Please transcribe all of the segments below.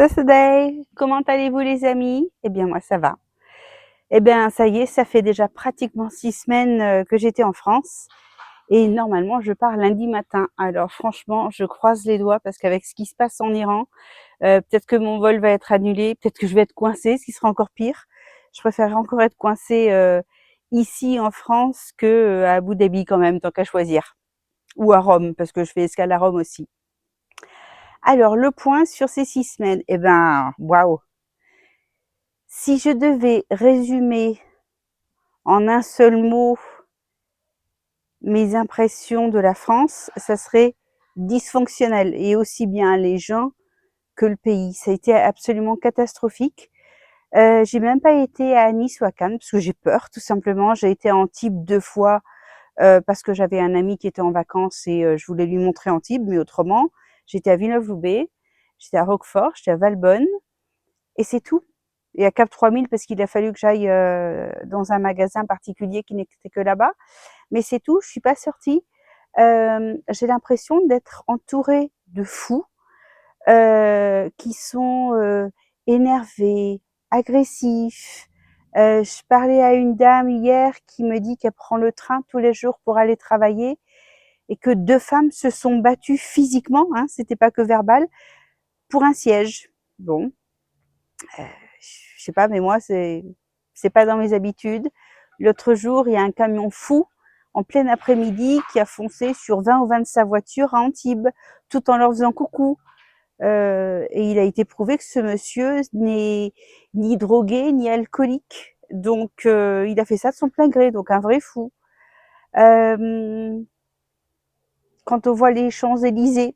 Day, comment allez-vous les amis? Eh bien moi ça va. Eh bien ça y est, ça fait déjà pratiquement 6 semaines que j'étais en France et normalement je pars lundi matin. Alors franchement, je croise les doigts parce qu'avec ce qui se passe en Iran, peut-être que mon vol va être annulé, peut-être que je vais être coincée, ce qui sera encore pire. Je préférerais encore être coincée ici en France que à Abu Dhabi quand même, tant qu'à choisir. Ou à Rome, parce que je fais escale à Rome aussi. Alors le point sur ces 6 semaines, eh ben waouh! Si je devais résumer en un seul mot mes impressions de la France, ça serait dysfonctionnel et aussi bien les gens que le pays. Ça a été absolument catastrophique. J'ai même pas été à Nice ou à Cannes parce que j'ai peur tout simplement. J'ai été à Antibes 2 fois, parce que j'avais un ami qui était en vacances et je voulais lui montrer Antibes, mais autrement, j'étais à Villeneuve-Loubet, j'étais à Roquefort, j'étais à Valbonne et c'est tout. Et à Cap 3000 parce qu'il a fallu que j'aille dans un magasin particulier qui n'était que là-bas. Mais c'est tout, je suis pas sortie. J'ai l'impression d'être entourée de fous qui sont énervés, agressifs. Je parlais à une dame hier qui me dit qu'elle prend le train tous les jours pour aller travailler et que 2 femmes se sont battues physiquement, hein, c'était pas que verbal, pour un siège. Bon, je sais pas, mais moi, c'est pas dans mes habitudes. L'autre jour, il y a un camion fou en plein après-midi qui a foncé sur 20 ou 25 voitures à Antibes, tout en leur faisant coucou. Et il a été prouvé que ce monsieur n'est ni drogué ni alcoolique. Donc, il a fait ça de son plein gré, donc un vrai fou. Euh, Quand on voit les Champs-Élysées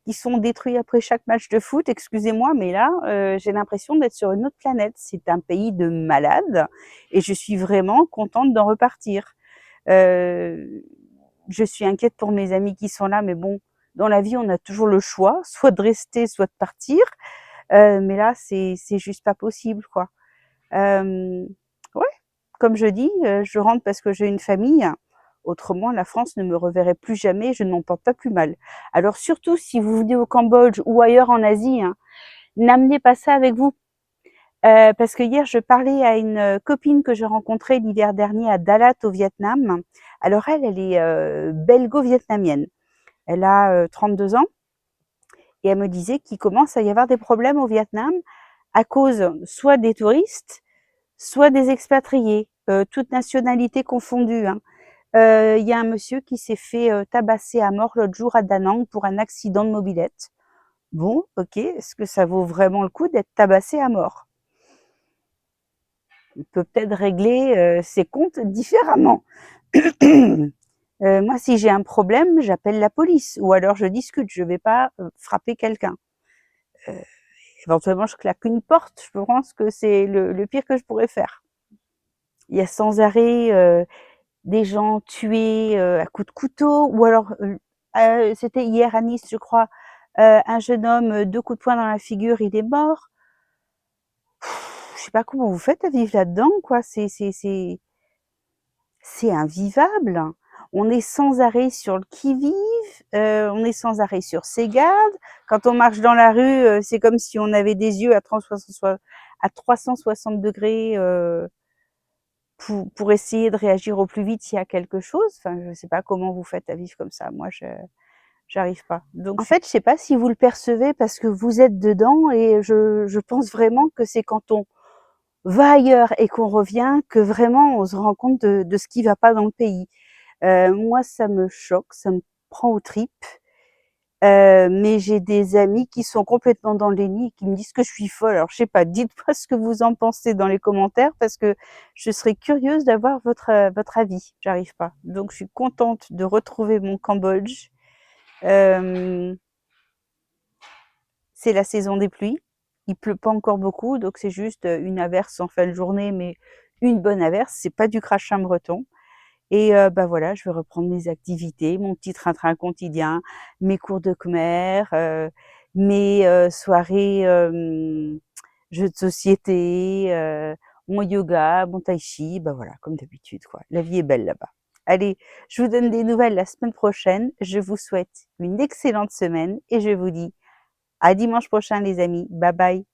qui sont détruits après chaque match de foot, excusez-moi, mais là, j'ai l'impression d'être sur une autre planète. C'est un pays de malades et je suis vraiment contente d'en repartir. Euh, je suis inquiète pour mes amis qui sont là, mais bon, dans la vie, on a toujours le choix, soit de rester, soit de partir. Mais là, c'est juste pas possible, quoi. Ouais, comme je dis, je rentre parce que j'ai une famille. Autrement, la France ne me reverrait plus jamais, je ne m'en porte pas plus mal. Alors surtout si vous venez au Cambodge ou ailleurs en Asie, hein, n'amenez pas ça avec vous. Parce que hier, je parlais à une copine que j'ai rencontrée l'hiver dernier à Dalat au Vietnam. Alors elle est belgo-vietnamienne. Elle a 32 ans et elle me disait qu'il commence à y avoir des problèmes au Vietnam à cause soit des touristes, soit des expatriés, toutes nationalités confondues, hein. Y a un monsieur qui s'est fait tabasser à mort l'autre jour à Da Nang pour un accident de mobilette. Bon, ok, est-ce que ça vaut vraiment le coup d'être tabassé à mort? On peut peut-être régler ses comptes différemment. Moi, si j'ai un problème, j'appelle la police ou alors je discute. Je ne vais pas frapper quelqu'un. Euh, Éventuellement, je claque une porte. Je pense que c'est le pire que je pourrais faire. Il y a sans arrêt des gens tués à coups de couteau ou alors, c'était hier à Nice, je crois, un jeune homme, 2 coups de poing dans la figure, il est mort. Je sais pas comment vous faites à vivre là-dedans, quoi. C'est invivable. On est sans arrêt sur le qui-vive, on est sans arrêt sur ses gardes. Quand on marche dans la rue, c'est comme si on avait des yeux à 360 degrés pour essayer de réagir au plus vite s'il y a quelque chose. Enfin, je sais pas comment vous faites à vivre comme ça. Moi, j'arrive pas. Donc, en fait, je sais pas si vous le percevez parce que vous êtes dedans et je pense vraiment que c'est quand on va ailleurs et qu'on revient que vraiment on se rend compte de ce qui va pas dans le pays. Moi, ça me choque, ça me prend aux tripes. Mais j'ai des amis qui sont complètement dans le déni et qui me disent que je suis folle. Alors, je sais pas, dites-moi ce que vous en pensez dans les commentaires parce que je serais curieuse d'avoir votre avis. J'arrive pas. Donc, je suis contente de retrouver mon Cambodge. Euh, c'est la saison des pluies. Il pleut pas encore beaucoup, donc c'est juste une averse en fin de journée, mais une bonne averse. C'est pas du crachin breton. Et bah voilà, je vais reprendre mes activités, mon petit train-train quotidien, mes cours de khmer, mes soirées jeux de société, mon yoga, mon tai chi, bah voilà, comme d'habitude, quoi. La vie est belle là-bas. Allez, je vous donne des nouvelles la semaine prochaine. Je vous souhaite une excellente semaine et je vous dis À dimanche prochain les amis. Bye bye.